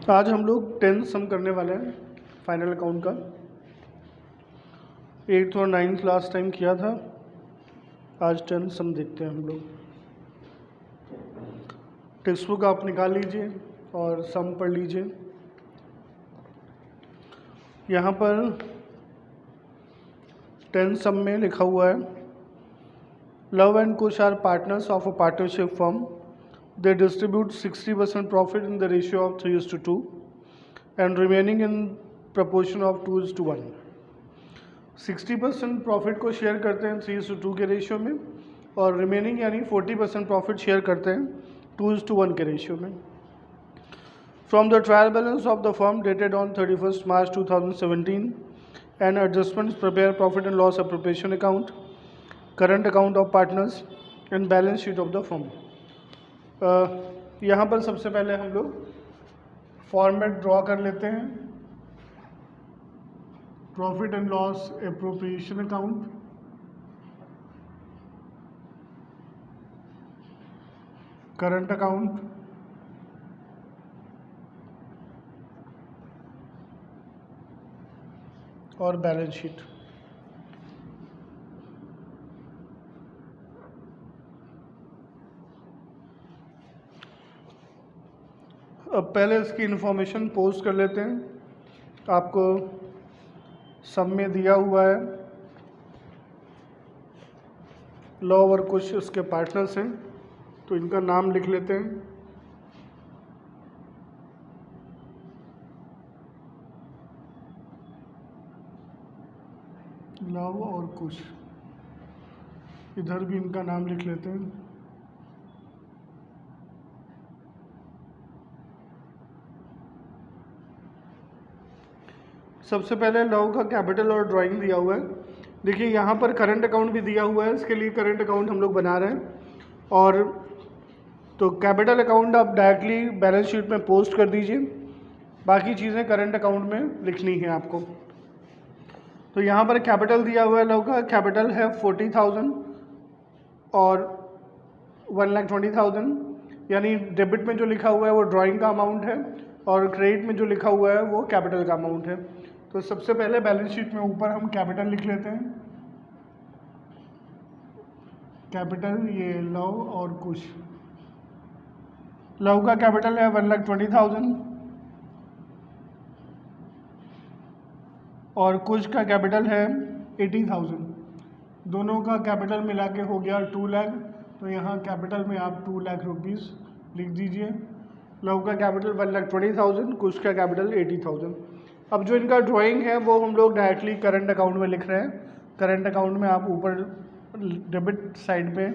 आज हम लोग 10th सम करने वाले हैं फाइनल अकाउंट का। 8th और 9th लास्ट टाइम किया था। आज 10th सम देखते हैं हम लोग। टेक्स्ट बुक आप निकाल लीजिए और सम पढ़ लीजिए। यहाँ पर 10th सम में लिखा हुआ है, Luv and Kush are partners of a partnership firm. They distribute 60% profit in the ratio of 3:2 and remaining in proportion of 2:1. 60% profit को शेयर करते हैं 3:2 के रेशियो में और रिमेनिंग यानी 40% प्रॉफिट शेयर करते हैं 2:1 के रेशियो में। From the trial balance of the firm dated on 31st March 2017 and adjustments prepare profit and loss appropriation account, current account of partners and balance sheet of the firm. यहाँ पर सबसे पहले हम लोग फॉर्मेट ड्रॉ कर लेते हैं। Profit and loss appropriation account, current account, और बैलेंस शीट। अब पहले इसकी इन्फॉर्मेशन पोस्ट कर लेते हैं। आपको सब में दिया हुआ है लव और कुश इसके पार्टनर्स हैं, तो इनका नाम लिख लेते हैं। लव और कुश, इधर भी इनका नाम लिख लेते हैं। सबसे पहले लव का कैपिटल और ड्राइंग दिया हुआ है। देखिए यहाँ पर करंट अकाउंट भी दिया हुआ है, इसके लिए करंट अकाउंट हम लोग बना रहे हैं। और तो कैपिटल अकाउंट आप डायरेक्टली बैलेंस शीट में पोस्ट कर दीजिए, बाकी चीज़ें करंट अकाउंट में लिखनी है आपको। तो यहाँ पर कैपिटल दिया हुआ है, लव का कैपिटल है 40,000 और 1,20,000, यानी डेबिट में जो लिखा हुआ है वो ड्राइंग का अमाउंट है और क्रेडिट में जो लिखा हुआ है वो कैपिटल का अमाउंट है। तो सबसे पहले बैलेंस शीट में ऊपर हम कैपिटल लिख लेते हैं। कैपिटल ये लव और कुश। लव का कैपिटल है 1,20,000 और कुश का कैपिटल है 80,000। दोनों का कैपिटल मिला के हो गया 2 लाख। तो यहाँ कैपिटल में आप 2 लाख रुपीज़ लिख दीजिए। लव का कैपिटल 1,20,000, कुश का कैपिटल 80,000। अब जो इनका ड्राइंग है वो हम लोग डायरेक्टली करंट अकाउंट में लिख रहे हैं। करंट अकाउंट में आप ऊपर डेबिट साइड में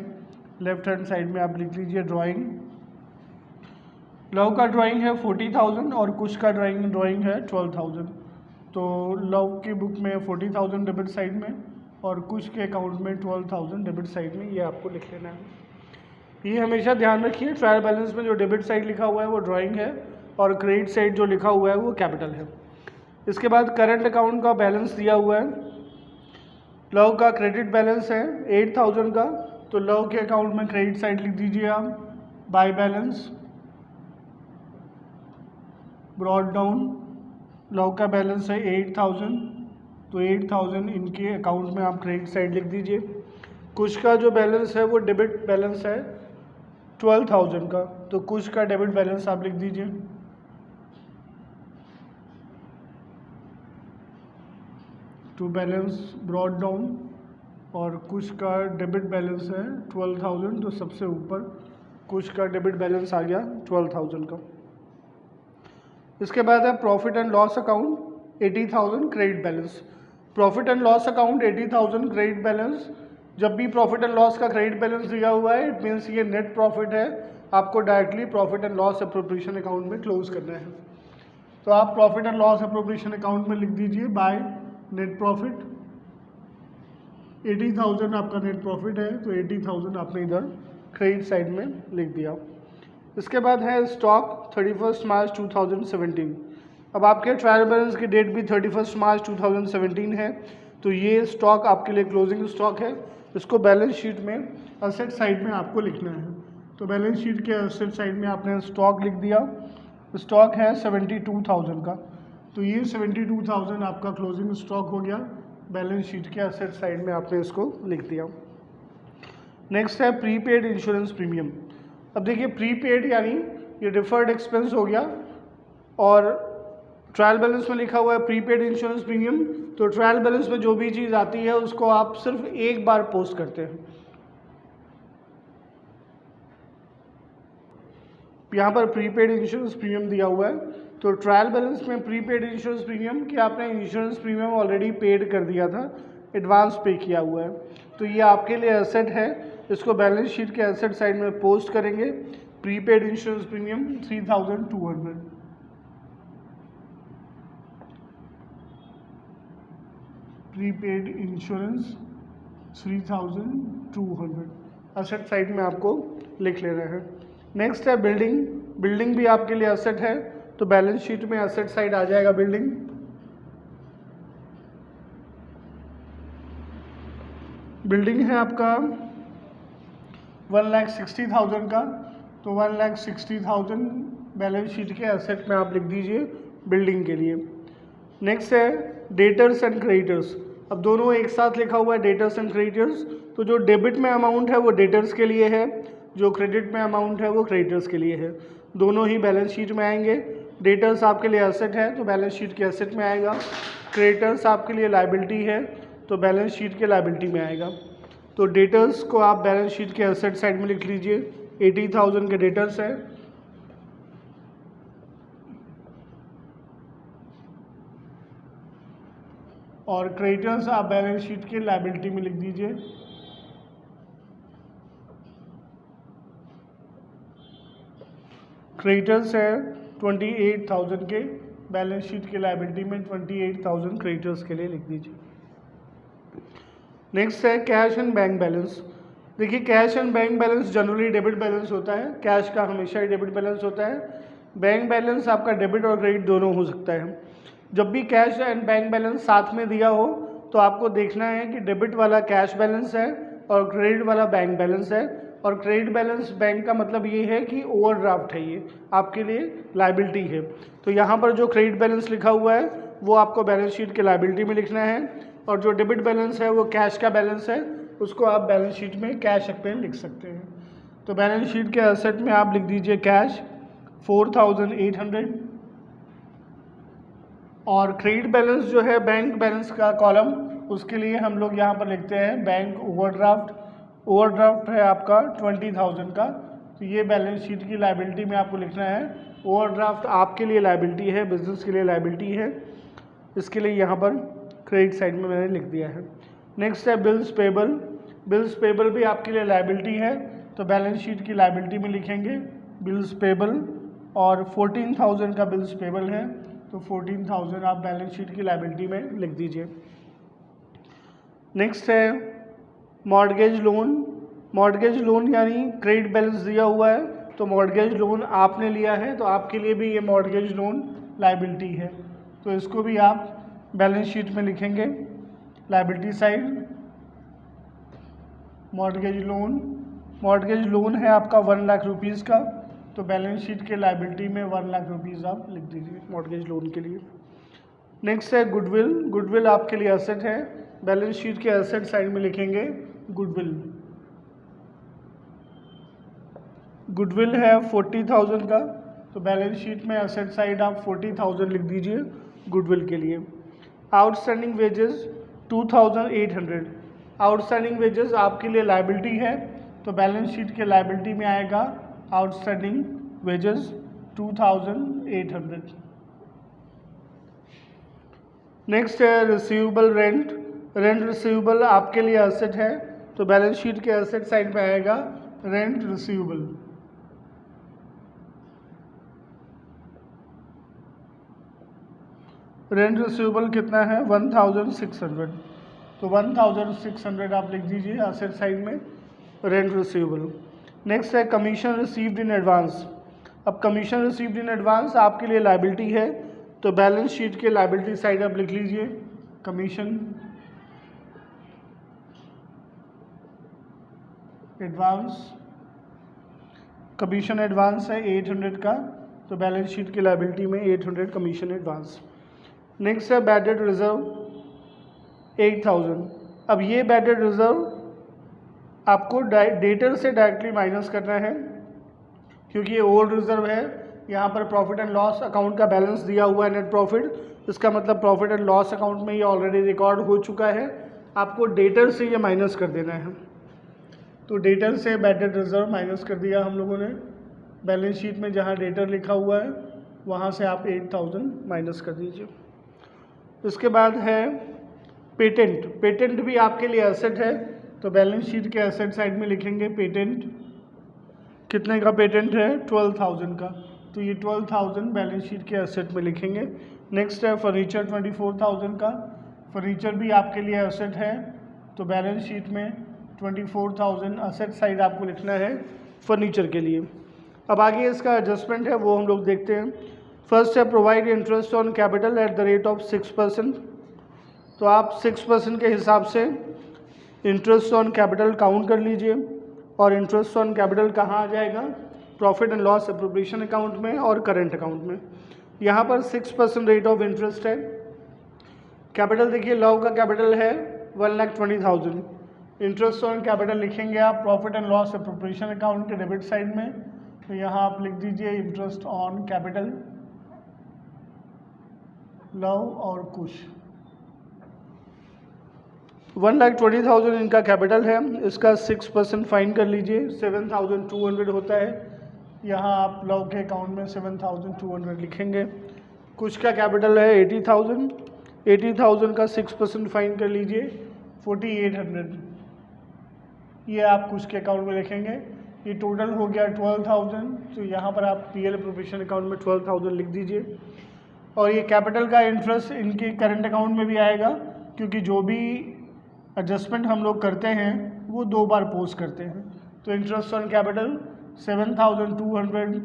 लेफ्ट हैंड साइड में आप लिख लीजिए ड्राइंग। लव का ड्राइंग है 40,000 और कुश का ड्राइंग है 12,000। तो लव की बुक में 40,000 डेबिट साइड में और कुश के अकाउंट में 12,000 डेबिट साइड में, ये आपको लिख लेना है। ये हमेशा ध्यान रखिए, ट्रायल बैलेंस में जो डेबिट साइड लिखा हुआ है वो ड्राइंग है और क्रेडिट साइड जो लिखा हुआ है वो कैपिटल है। इसके बाद करंट अकाउंट का बैलेंस दिया हुआ है। लव का क्रेडिट बैलेंस है 8,000 का, तो लव के अकाउंट में क्रेडिट साइड लिख दीजिए आप by balance. Brought down love का बैलेंस है 8,000, तो 8,000 इनके अकाउंट में आप क्रेडिट साइड लिख दीजिए। कुश का जो बैलेंस है वो डेबिट बैलेंस है 12,000 का, तो कुश का डेबिट बैलेंस आप लिख दीजिए। टू बैलेंस ब्रॉड डाउन और कुश का डेबिट बैलेंस है 12,000, तो सबसे ऊपर कुश का डेबिट बैलेंस आ गया 12,000 का। इसके बाद है profit and loss account 80,000 credit balance. Profit and loss account 80,000 credit balance. जब भी प्रॉफिट एंड लॉस का क्रेडिट बैलेंस दिया हुआ है इट मीन्स ये नेट प्रॉफिट है, आपको directly profit and loss appropriation account में क्लोज करना है। तो आप profit and loss appropriation account में लिख दीजिए बाय नेट प्रॉफिट। 80,000 आपका नेट प्रॉफिट है, तो 80,000 आपने इधर क्रेडिट साइड में लिख दिया। इसके बाद है स्टॉक 31st March 2017। अब आपके ट्रायल बैलेंस की डेट भी 31st March 2017 है, तो ये स्टॉक आपके लिए क्लोजिंग स्टॉक है। इसको बैलेंस शीट में असेट साइड में आपको लिखना है। तो बैलेंस शीट के असेट साइड में आपने स्टॉक लिख दिया स्टॉक है 72,000 का। तो ये 72,000 आपका क्लोजिंग स्टॉक हो गया, बैलेंस शीट के एसेट साइड में आपने इसको लिख दिया। नेक्स्ट है प्रीपेड इंश्योरेंस प्रीमियम। अब देखिए प्रीपेड यानी ये डिफर्ड एक्सपेंस हो गया, और ट्रायल बैलेंस में लिखा हुआ है प्रीपेड इंश्योरेंस प्रीमियम। तो ट्रायल बैलेंस में जो भी चीज़ आती है उसको आप सिर्फ एक बार पोस्ट करते हैं। यहाँ पर प्रीपेड इंश्योरेंस प्रीमियम दिया हुआ है, तो ट्रायल बैलेंस में प्रीपेड इंश्योरेंस प्रीमियम कि आपने इंश्योरेंस प्रीमियम ऑलरेडी पेड कर दिया था, एडवांस पे किया हुआ है, तो ये आपके लिए एसेट है, इसको बैलेंस शीट के एसेट साइड में पोस्ट करेंगे। Prepaid insurance premium 3,200। Prepaid insurance 3,200 asset side में आपको लिख लेना है। नेक्स्ट है बिल्डिंग। बिल्डिंग भी आपके लिए एसेट है, तो बैलेंस शीट में एसेट साइड आ जाएगा बिल्डिंग। बिल्डिंग है आपका 1,60,000 का, तो 1,60,000 बैलेंस शीट के एसेट में आप लिख दीजिए बिल्डिंग के लिए। नेक्स्ट है डेटर्स एंड क्रेडिटर्स। अब दोनों एक साथ लिखा हुआ है डेटर्स एंड क्रेडिटर्स, तो जो डेबिट में अमाउंट है वो डेटर्स के लिए है, जो क्रेडिट में अमाउंट है वो क्रेडिटर्स के लिए है, दोनों ही बैलेंस शीट में आएंगे। डेटर्स आपके लिए एसेट है तो बैलेंस शीट के एसेट में आएगा, क्रेडिटर्स आपके लिए लायबिलिटी है तो बैलेंस शीट के लायबिलिटी में आएगा। तो डेटर्स को आप बैलेंस शीट के एसेट साइड में लिख लीजिए, 80,000 के डेटर्स है, और क्रेडिटर्स आप बैलेंस शीट के लायबिलिटी में लिख दीजिए। क्रेडिटर्स है 28,000 के, बैलेंस शीट के लायबिलिटी में 28,000 क्रेडिटर्स के लिए लिख दीजिए। नेक्स्ट है कैश एंड बैंक बैलेंस। देखिए cash and bank balance generally debit balance होता है, कैश का हमेशा ही डेबिट बैलेंस होता है। बैंक बैलेंस आपका डेबिट और क्रेडिट दोनों हो सकता है। जब भी कैश एंड बैंक बैलेंस साथ में दिया हो तो आपको देखना है कि डेबिट वाला कैश बैलेंस है और क्रेडिट वाला बैंक बैलेंस है, और क्रेडिट बैलेंस बैंक का मतलब ये है कि ओवरड्राफ्ट है, ये आपके लिए लायबिलिटी है। तो यहाँ पर जो क्रेडिट बैलेंस लिखा हुआ है वो आपको बैलेंस शीट के लायबिलिटी में लिखना है, और जो डेबिट बैलेंस है वो कैश का बैलेंस है, उसको आप बैलेंस शीट में कैश पे लिख सकते हैं। तो बैलेंस शीट के एसेट में आप लिख दीजिए कैश 4,800, और क्रेडिट बैलेंस जो है बैंक बैलेंस का कॉलम, उसके लिए हम लोग यहाँ पर लिखते हैं बैंक ओवरड्राफ्ट। ओवरड्राफ्ट है आपका 20,000 का, तो ये बैलेंस शीट की लायबिलिटी में आपको लिखना है। ओवरड्राफ्ट आपके लिए लायबिलिटी है, बिजनेस के लिए लायबिलिटी है, इसके लिए यहाँ पर क्रेडिट साइड में मैंने लिख दिया है। नेक्स्ट है बिल्स पेबल। बिल्स पेबल भी आपके लिए लायबिलिटी है, तो बैलेंस शीट की लायबिलिटी में लिखेंगे बिल्स पेबल, और 14,000 का बिल्स पेबल है, तो 14,000 आप बैलेंस शीट की लायबिलिटी में लिख दीजिए। नेक्स्ट है मॉर्गेज लोन। मॉर्गेज लोन यानी क्रेडिट बैलेंस दिया हुआ है, तो मॉर्गेज लोन आपने लिया है तो आपके लिए भी ये मॉर्गेज लोन लायबिलिटी है, तो इसको भी आप बैलेंस शीट में लिखेंगे liability side. Mortgage loan, mortgage loan है आपका 1 लाख रुपीज़ का, तो बैलेंस शीट के लायबिलिटी में 1 लाख रुपीज़ आप लिख दीजिए मॉर्गेज लोन के लिए। नेक्स्ट है गुडविल। गुडविल आपके लिए एसेट है, बैलेंस शीट के एसेट साइड में लिखेंगे गुडविल। गुडविल है 40,000 का, तो बैलेंस शीट में एसेट साइड आप 40,000 लिख दीजिए गुडविल के लिए। Outstanding wages 2,800। आउटस्टैंडिंग वेजेस आपके लिए लायबिलिटी है, तो बैलेंस शीट के लायबिलिटी में आएगा आउटस्टैंडिंग वेजेस 2,800। नेक्स्ट है रिसीवेबल रेंट। रेंट रिसीवेबल आपके लिए एसेट है, तो बैलेंस शीट के एसेट साइड में आएगा रेंट रिसीवेबल। रेंट रिसीवेबल कितना है 1,600, तो 1,600 आप लिख दीजिए एसेट साइड में रेंट रिसीवेबल। नेक्स्ट है कमीशन रिसीव्ड इन एडवांस। अब कमीशन रिसीव्ड इन एडवांस आपके लिए लायबिलिटी है, तो बैलेंस शीट के लायबिलिटी साइड आप लिख लीजिए कमीशन एडवांस। कमीशन एडवांस है 800 का, तो बैलेंस शीट की लायबिलिटी में 800 कमीशन एडवांस। नेक्स्ट है बैड डेट रिजर्व 8000। अब ये बैड डेट रिजर्व आपको डेटर से डायरेक्टली माइनस करना है, क्योंकि ये ओल्ड रिजर्व है। यहाँ पर प्रॉफिट एंड लॉस अकाउंट का बैलेंस दिया हुआ है नेट प्रॉफिट, इसका मतलब प्रॉफिट एंड लॉस अकाउंट में ये ऑलरेडी रिकॉर्ड हो चुका है, आपको डेटर से ये माइनस कर देना है। तो डेटर से बैड डेट रिजर्व माइनस कर दिया हम लोगों ने, बैलेंस शीट में जहाँ डेटर लिखा हुआ है वहाँ से आप 8000 माइनस कर दीजिए। इसके बाद है पेटेंट। पेटेंट भी आपके लिए एसेट है, तो बैलेंस शीट के एसेट साइड में लिखेंगे पेटेंट। कितने का पेटेंट है? 12000 का, तो ये 12000 बैलेंस शीट के एसेट में लिखेंगे। नेक्स्ट है फर्नीचर 24000 का, फर्नीचर भी आपके लिए एसेट है, तो बैलेंस शीट में 24000 एसेट साइड आपको लिखना है फर्नीचर के लिए। अब आगे इसका एडजस्टमेंट है वो हम लोग देखते हैं। फर्स्ट है provide interest on capital at the rate of 6%। तो आप 6% के हिसाब से इंटरेस्ट ऑन कैपिटल काउंट कर लीजिए, और इंटरेस्ट ऑन कैपिटल कहाँ आ जाएगा? Profit and loss appropriation account में और करंट अकाउंट में। यहाँ पर 6% रेट ऑफ इंटरेस्ट है। कैपिटल देखिए, लॉ का कैपिटल है 1,20,000। इंटरेस्ट ऑन कैपिटल लिखेंगे आप profit and loss appropriation account के डेबिट साइड में, तो यहाँ आप लिख दीजिए इंटरेस्ट ऑन कैपिटल लव और कुछ। 1,20,000 इनका कैपिटल है, इसका 6% फाइन कर लीजिए, 7,200 होता है। यहाँ आप लव के अकाउंट में 7,200 लिखेंगे। कुछ का कैपिटल है 80,000, 80,000 का 6% फाइन कर लीजिए, 4,800 ये आप कुछ के अकाउंट में लिखेंगे। ये टोटल हो गया 12,000, तो यहाँ पर आप पीएल प्रोविजन अकाउंट में 12,000 लिख दीजिए। और ये कैपिटल का इंटरेस्ट इनके करंट अकाउंट में भी आएगा, क्योंकि जो भी एडजस्टमेंट हम लोग करते हैं वो 2 बार पोस्ट करते हैं। तो इंटरेस्ट ऑन कैपिटल 7,200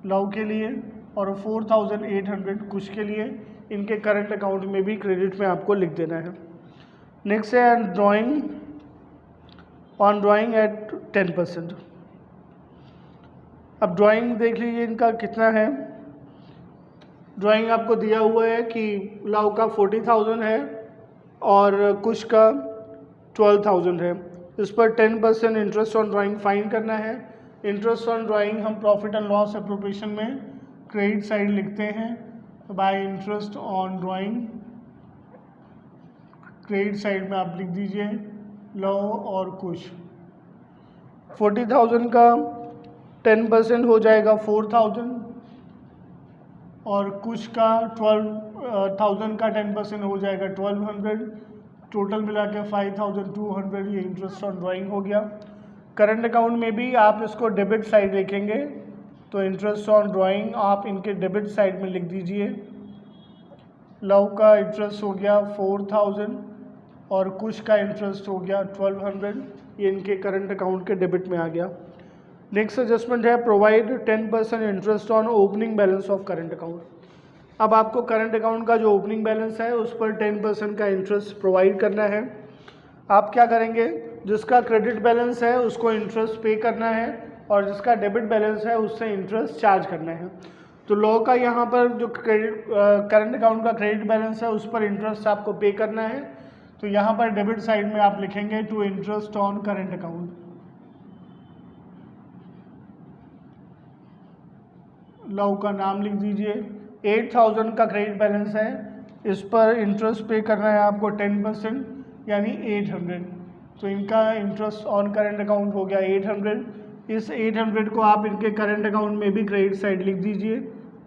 लव के लिए और 4,800 कुछ के लिए, इनके करंट अकाउंट में भी क्रेडिट में आपको लिख देना है। नेक्स्ट है ड्राइंग ऑन ड्राइंग एट 10%। अब ड्राइंग देख लीजिए इनका कितना है। ड्राइंग आपको दिया हुआ है कि लव का 40,000 है और कुछ का 12,000 है। इस पर 10% इंटरेस्ट ऑन ड्राइंग फाइन करना है। इंटरेस्ट ऑन ड्राइंग हम प्रॉफिट एंड लॉस एप्रोप्रिएशन में क्रेडिट साइड लिखते हैं, bye interest on drawing credit side में आप लिख दीजिए लव और कुछ। 40,000 का 10% हो जाएगा 4,000, और कुछ का 12,000 का 10% हो जाएगा 1,200, टोटल मिला के 5,200 ये इंटरेस्ट ऑन ड्राइंग हो गया। करंट अकाउंट में भी आप इसको डेबिट साइड लिखेंगे, तो इंटरेस्ट ऑन ड्राइंग आप इनके डेबिट साइड में लिख दीजिए। लव का इंटरेस्ट हो गया 4,000 और कुछ का इंटरेस्ट हो गया 1,200, ये इनके करंट अकाउंट के डेबिट में आ गया। नेक्स्ट एडजस्टमेंट है provide 10% interest on opening balance of current account. अब आपको करंट अकाउंट का जो ओपनिंग बैलेंस है उस पर 10% का इंटरेस्ट प्रोवाइड करना है। आप क्या करेंगे, जिसका क्रेडिट बैलेंस है उसको इंटरेस्ट पे करना है, और जिसका डेबिट बैलेंस है उससे इंटरेस्ट चार्ज करना है। तो लॉ का यहाँ पर जो करंट अकाउंट का क्रेडिट बैलेंस है उस पर इंटरेस्ट आपको पे करना है, तो यहाँ पर डेबिट साइड में आप लिखेंगे to interest on current account. Luv का नाम लिख दीजिए। 8,000 का क्रेडिट बैलेंस है, इस पर इंटरेस्ट पे करना है आपको 10%, यानी 800। तो इनका इंटरेस्ट ऑन करंट अकाउंट हो गया 800। इस 800 को आप इनके करंट अकाउंट में भी क्रेडिट साइड लिख दीजिए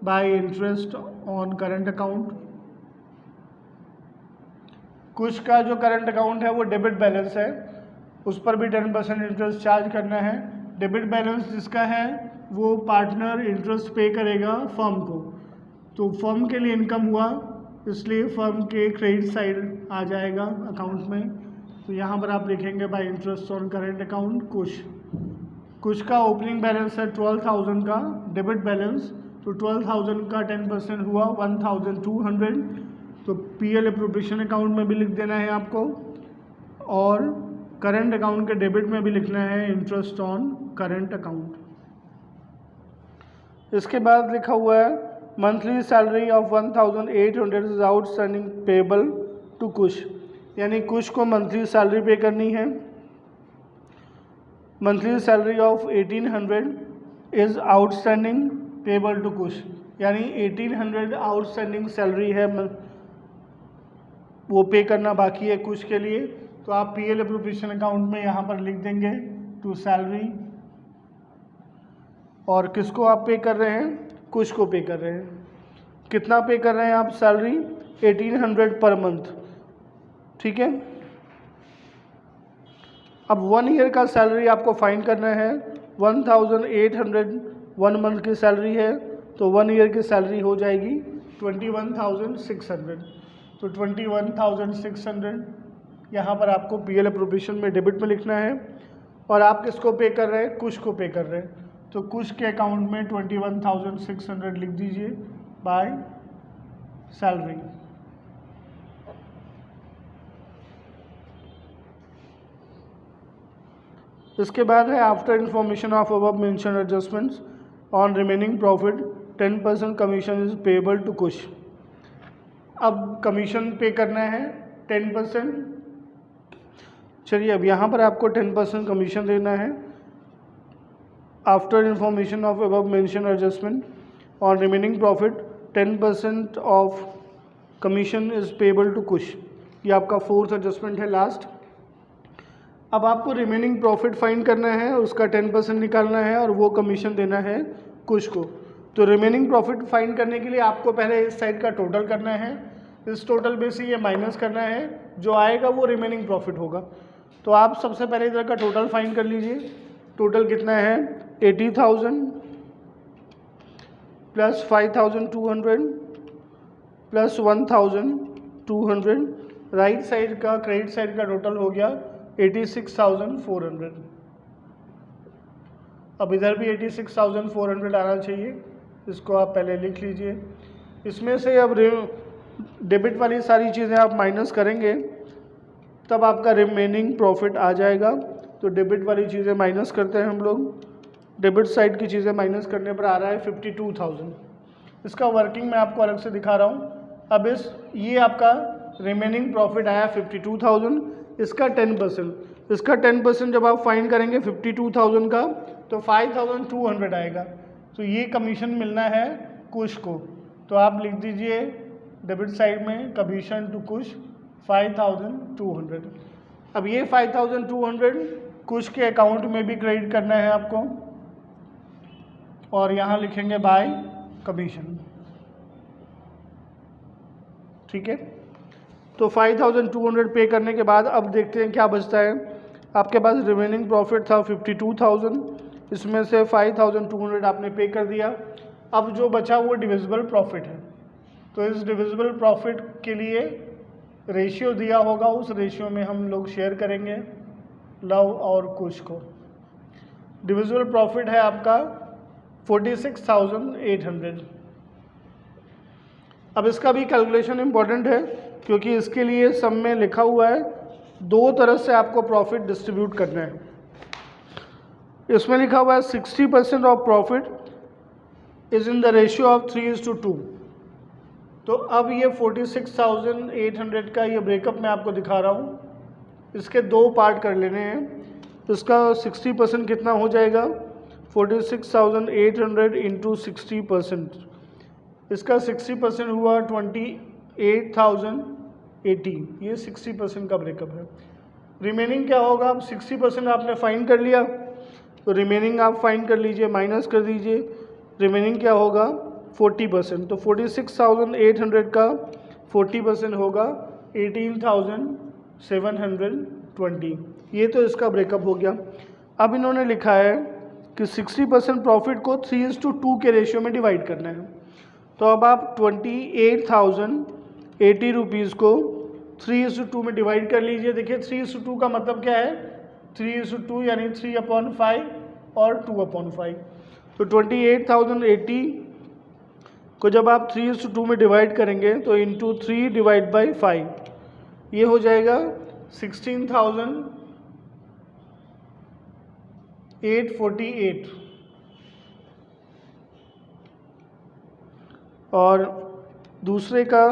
bye interest on current account. कुछ का जो करंट अकाउंट है वो डेबिट बैलेंस है, उस पर भी 10% इंटरेस्ट चार्ज करना है। डेबिट बैलेंस जिसका है वो पार्टनर इंटरेस्ट पे करेगा फर्म को, तो फर्म के लिए इनकम हुआ इसलिए फर्म के क्रेडिट साइड आ जाएगा अकाउंट में। तो यहाँ पर आप लिखेंगे bye interest on current account कुछ का ओपनिंग बैलेंस है 12,000 का डेबिट बैलेंस, तो 12,000 का 10% हुआ 1,200, तो पीएल एप्रोप्रिएशन अकाउंट में भी लिख देना है आपको, और करंट अकाउंट के डेबिट में भी लिखना है इंटरेस्ट ऑन करंट अकाउंट। इसके बाद लिखा हुआ है monthly salary of 1800 is outstanding payable to Kush, यानी कुश को मंथली सैलरी पे करनी है। Monthly salary of 1800 is outstanding payable to Kush, यानी 1800 आउटस्टैंडिंग सैलरी है, वो पे करना बाकी है कुश के लिए। तो आप पीएल एप्रोप्रिएशन अकाउंट में यहाँ पर लिख देंगे टू सैलरी, और किसको आप पे कर रहे हैं, कुश को पे कर रहे हैं। कितना पे कर रहे हैं आप सैलरी, 1800 पर मंथ, ठीक है। अब 1 ईयर का सैलरी आपको फाइंड करना है। 1800 1 मंथ की सैलरी है, तो 1 ईयर की सैलरी हो जाएगी 21,600। तो 21,600 यहाँ पर आपको पीएल एप्रोप्रिएशन में डेबिट में लिखना है, और आप किसको पे कर रहे हैं, कुश को पे कर रहे हैं। तो कुश के अकाउंट में 21,600 लिख दीजिए बाय सैलरी। इसके बाद है after information of above mention adjustments on remaining profit 10% commission is payable to Kush. अब कमीशन पे करना है 10%। चलिए अब यहाँ पर आपको 10% कमीशन देना है। After information of above mention adjustment on remaining profit 10% of commission is payable to Kush, ये आपका 4th एडजस्टमेंट है, लास्ट। अब आपको रिमेनिंग प्रॉफिट फाइंड करना है, उसका 10% निकालना है और वो कमीशन देना है कुश को। तो रिमेनिंग प्रॉफिट फाइंड करने के लिए आपको पहले इस साइड का टोटल करना है, इस टोटल में से ये माइनस करना है, जो आएगा वो रिमेनिंग प्रॉफिट होगा। तो आप सबसे पहले इधर का टोटल फाइंड कर लीजिए। टोटल कितना है, 80,000 प्लस 5,200 प्लस 1,200। राइट साइड का, क्रेडिट साइड का टोटल हो गया 86,400। अब इधर भी 86,400 आना चाहिए, इसको आप पहले लिख लीजिए। इसमें से अब डेबिट वाली सारी चीज़ें आप माइनस करेंगे तब आपका रिमेनिंग प्रॉफिट आ जाएगा। तो डेबिट वाली चीज़ें माइनस करते हैं हम लोग। डेबिट साइड की चीज़ें माइनस करने पर आ रहा है 52,000। इसका वर्किंग मैं आपको अलग से दिखा रहा हूँ। अब ये आपका रिमेनिंग प्रॉफिट आया 52,000, इसका 10% जब आप फाइंड करेंगे 52,000 का, तो 5,200 आएगा। तो ये कमीशन मिलना है कुश को। तो आप लिख दीजिए डेबिट साइड में कमीशन टू कुश 5,200। अब ये 5,200 कुश के अकाउंट में भी क्रेडिट करना है आपको, और यहाँ लिखेंगे बाय कमीशन, ठीक है। तो 5,200 पे करने के बाद अब देखते हैं क्या बचता है। आपके पास रिमेनिंग प्रॉफिट था 52,000, इसमें से 5,200 आपने पे कर दिया। अब जो बचा वो डिविजिबल प्रॉफिट है। तो इस डिविजिबल प्रॉफिट के लिए रेशियो दिया होगा, उस रेशियो में हम लोग शेयर करेंगे लव और कुश को। डिविजिबल प्रॉफिट है आपका 46,800। अब इसका भी कैलकुलेशन इम्पॉर्टेंट है, क्योंकि इसके लिए सब में लिखा हुआ है 2 तरह से आपको प्रॉफिट डिस्ट्रीब्यूट करना है। इसमें लिखा हुआ है 60% of profit is in the ratio of 3:2। तो अब ये 46,800 का ये ब्रेकअप मैं आपको दिखा रहा हूँ। इसके 2 पार्ट कर लेने हैं। इसका 60% कितना हो जाएगा, 46,800 इंटू 60%। इसका 60% हुआ 28,080। ये 60% का ब्रेकअप है। रिमेनिंग क्या होगा, अब 60% आपने फाइंड कर लिया, तो रिमेनिंग आप फाइंड कर लीजिए, माइनस कर दीजिए। रिमेनिंग क्या होगा 40%। तो 46,800 का 40% होगा 18,720। ये तो इसका ब्रेकअप हो गया। अब इन्होंने लिखा है कि 60% प्रॉफिट को 3:2 के रेशियो में डिवाइड करना है। तो अब आप 28,080 रुपीज़ को 3:2 में डिवाइड कर लीजिए। देखिए 3:2 का मतलब क्या है, 3:2 यानी 3/5 और 2/5। तो 28,080 को जब आप 3:2 में डिवाइड करेंगे तो इंटू 3 डिवाइड बाई 5, ये हो जाएगा 16,848। और दूसरे का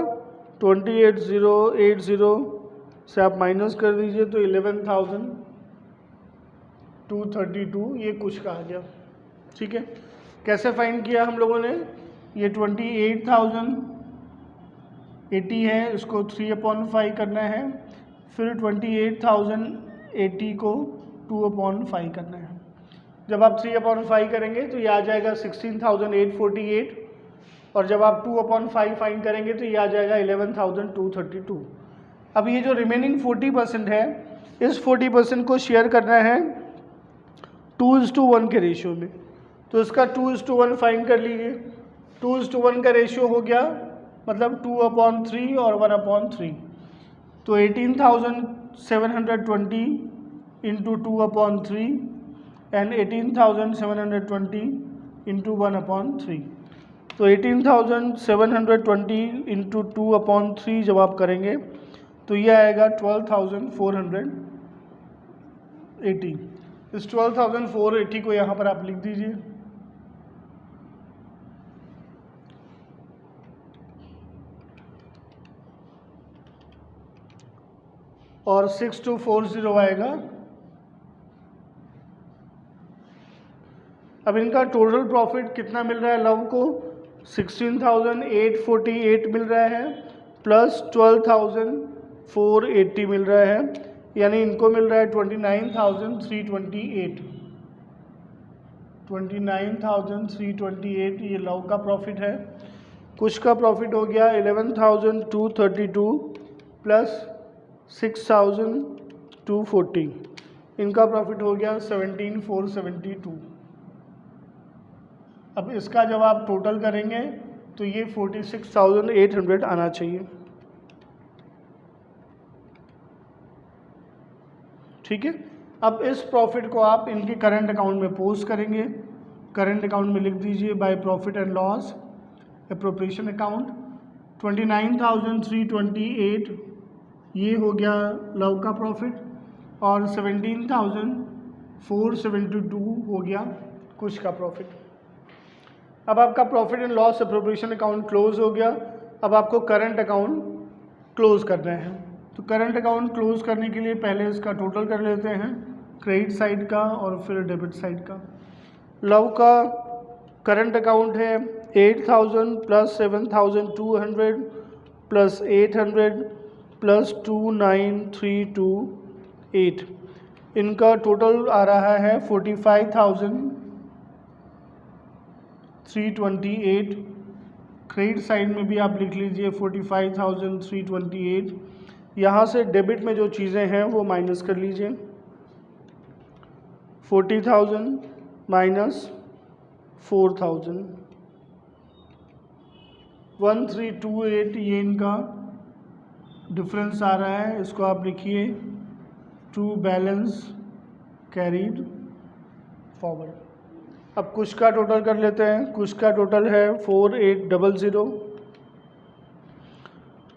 28,080 से आप माइनस कर दीजिए तो 11,232 ये कुछ का आ गया। ठीक है, कैसे फाइंड किया हम लोगों ने? ये 28,080 है, इसको 3/5 करना है, फिर 28,080 को 2/5 करना है। जब आप 3/5 करेंगे तो ये आ जाएगा 16,848 और जब आप 2/5 फाइंड करेंगे तो ये आ जाएगा 11,232। अब ये जो रिमेनिंग 40% है, इस 40% को शेयर करना है 2:1 के रेशियो में। तो इसका 2:1 फाइंड कर लीजिए। 2:1 का रेशियो हो गया, मतलब 2/3 और 1/3। तो 18,720 इंटू 2/3 एंड 18,720 इंटू 1/3। तो 18,720 इंटू 2/3 जब आप करेंगे तो ये आएगा 12,480। इस 12,480 को यहाँ पर आप लिख दीजिए। और 6240 आएगा। अब इनका टोटल प्रॉफिट कितना मिल रहा है लव को? 16,848 मिल रहा है प्लस 12,480 मिल रहा है, यानी इनको मिल रहा है 29,328। 29,328 ये लव का प्रॉफिट है। कुछ का प्रॉफिट हो गया 11,232 प्लस 6,240, इनका प्रॉफिट हो गया 17,472। अब इसका जब आप टोटल करेंगे तो ये 46,800 आना चाहिए। ठीक है, अब इस प्रॉफिट को आप इनके करंट अकाउंट में पोस्ट करेंगे। करंट अकाउंट में लिख दीजिए by profit and loss appropriation account. 29,328 ये हो गया लव का प्रॉफिट और 17,472 हो गया कुछ का प्रॉफिट। अब आपका profit and loss appropriation account close हो गया। अब आपको करंट अकाउंट क्लोज करना है। तो करंट अकाउंट क्लोज करने के लिए पहले इसका टोटल कर लेते हैं, क्रेडिट साइड का और फिर डेबिट साइड का। लव का करंट अकाउंट है 8,000 प्लस 7,200 प्लस 800 प्लस 29,328। इनका टोटल आ रहा है 45,328। क्रेडिट साइड में भी आप लिख लीजिए 45,328। यहाँ से डेबिट में जो चीज़ें हैं वो माइनस कर लीजिए। 40,000 माइनस 4,000, 1328 ये इनका डिफरेंस आ रहा है। इसको आप लिखिए टू बैलेंस कैरीड फॉरवर्ड। अब कुछ का टोटल कर लेते हैं। कुछ का टोटल है 4,800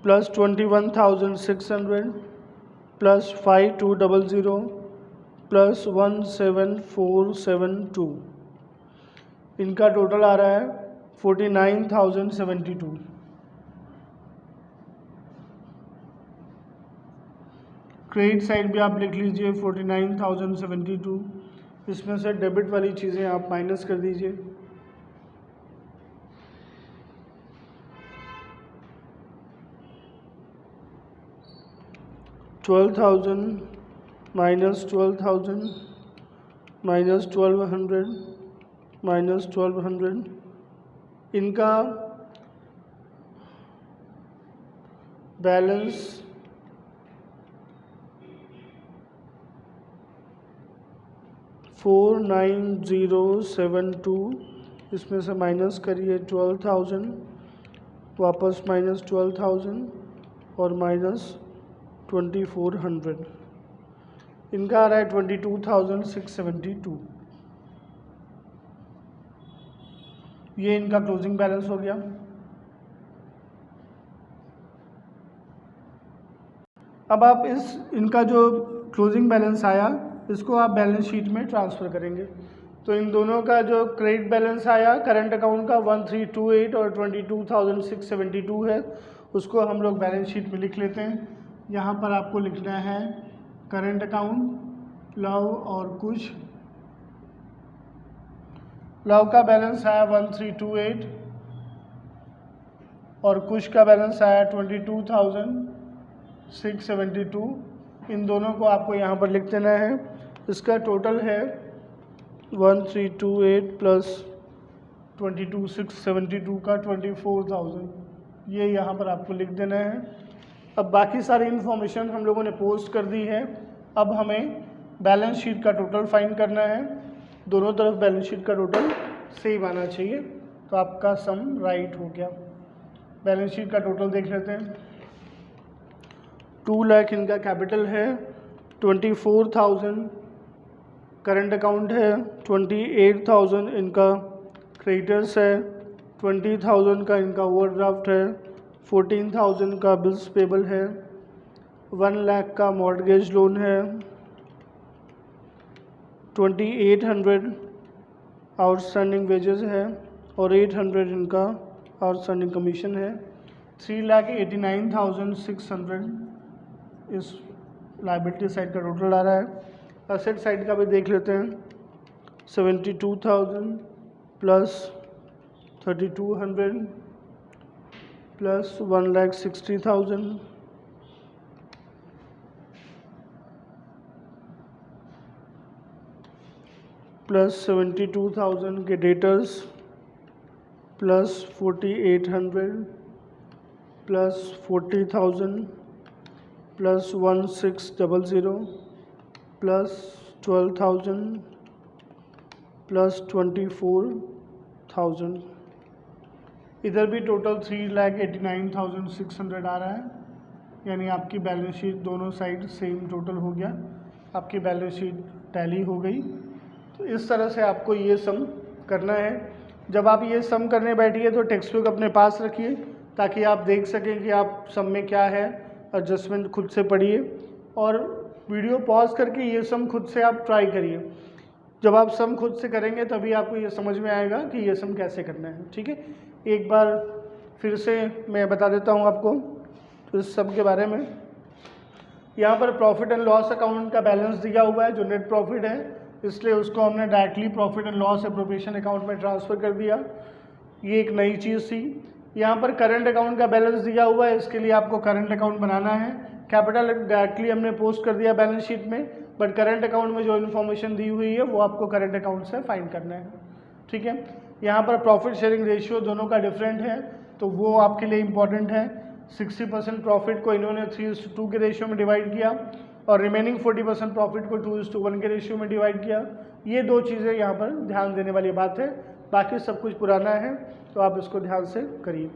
प्लस 21,600 प्लस 5,200 प्लस 17,472। इनका टोटल आ रहा है 49,072। क्रेडिट साइड भी आप लिख लीजिए 49,072। इसमें से डेबिट वाली चीज़ें आप माइनस कर दीजिए। $12,000 माइनस 12,000 माइनस 1,200 माइनस 1,200। इनका बैलेंस 4,9072। इसमें से माइनस करिए 12,000, वापस माइनस 12,000 और माइनस 2,400। इनका आ रहा है 22,672। ये इनका क्लोजिंग बैलेंस हो गया। अब आप इनका जो क्लोजिंग बैलेंस आया इसको आप बैलेंस शीट में ट्रांसफ़र करेंगे। तो इन दोनों का जो क्रेडिट बैलेंस आया करंट अकाउंट का 1328 और 22,672 है, उसको हम लोग बैलेंस शीट में लिख लेते हैं। यहाँ पर आपको लिखना है करंट अकाउंट लव और कुश। लव का बैलेंस आया 1328 और कुश का बैलेंस आया 22,672। इन दोनों को आपको यहाँ पर लिख देना है। इसका टोटल है 1328 प्लस 22,672 का 24,000, ये यहाँ पर आपको लिख देना है। अब बाकी सारी इन्फॉर्मेशन हम लोगों ने पोस्ट कर दी है। अब हमें बैलेंस शीट का टोटल फाइंड करना है। दोनों तरफ बैलेंस शीट का टोटल सेम आना चाहिए, तो आपका सम राइट हो गया। बैलेंस शीट का टोटल देख लेते हैं। 2 लाख इनका कैपिटल है, 24,000 करंट अकाउंट है, 28,000 इनका क्रेडिटर्स है, 20,000 का इनका ओवरड्राफ्ट है, 14,000 का बिल्स पेबल है, 1 लाख का मॉर्गेज लोन है, 2,800 आउटस्टैंडिंग वेजेस है और 800 इनका आउटस्टैंडिंग कमीशन है। 3,89,600 इस लाइबिलिटी साइड का टोटल आ रहा है। असेट साइड का भी देख लेते हैं। 72,000 प्लस 3,200 प्लस 1,60,000 प्लस 72,000 के debtors plus 4,800 plus 40,000 plus 1,600 plus 12,000 plus 24,000। इधर भी टोटल 3,89,600 आ रहा है, यानी आपकी बैलेंस शीट दोनों साइड सेम टोटल हो गया, आपकी बैलेंस शीट टैली हो गई। तो इस तरह से आपको ये सम करना है। जब आप ये सम करने बैठिए तो टेक्स्ट बुक अपने पास रखिए, ताकि आप देख सकें कि आप सम में क्या है, एडजस्टमेंट खुद से पढ़िए और वीडियो पॉज करके ये सम खुद से आप ट्राई करिए। जब आप सम खुद से करेंगे तभी आपको ये समझ में आएगा कि ये सम कैसे करना है। ठीक है, एक बार फिर से मैं बता देता हूँ आपको तो इस सम के बारे में। यहाँ पर प्रॉफिट एंड लॉस अकाउंट का बैलेंस दिया हुआ है जो नेट प्रॉफिट है, इसलिए उसको हमने directly profit and loss appropriation account में ट्रांसफ़र कर दिया। ये एक नई चीज़ थी। यहाँ पर करंट अकाउंट का बैलेंस दिया हुआ है, इसके लिए आपको करंट अकाउंट बनाना है। कैपिटल डायरेक्टली हमने पोस्ट कर दिया बैलेंस शीट में, बट करंट अकाउंट में जो इन्फॉर्मेशन दी हुई है वो आपको करंट अकाउंट से फाइंड करना है। ठीक है, यहाँ पर प्रॉफिट शेयरिंग रेशियो दोनों का डिफरेंट है, तो वो आपके लिए इम्पॉर्टेंट है। 60% प्रॉफिट को इन्होंने 3:2 के रेशियो में डिवाइड किया और रिमेनिंग 40% प्रॉफिट को 2:1 के रेशियो में डिवाइड किया। ये दो चीज़ें यहाँ पर ध्यान देने वाली बात है, बाकी सब कुछ पुराना है, तो आप इसको ध्यान से करिए।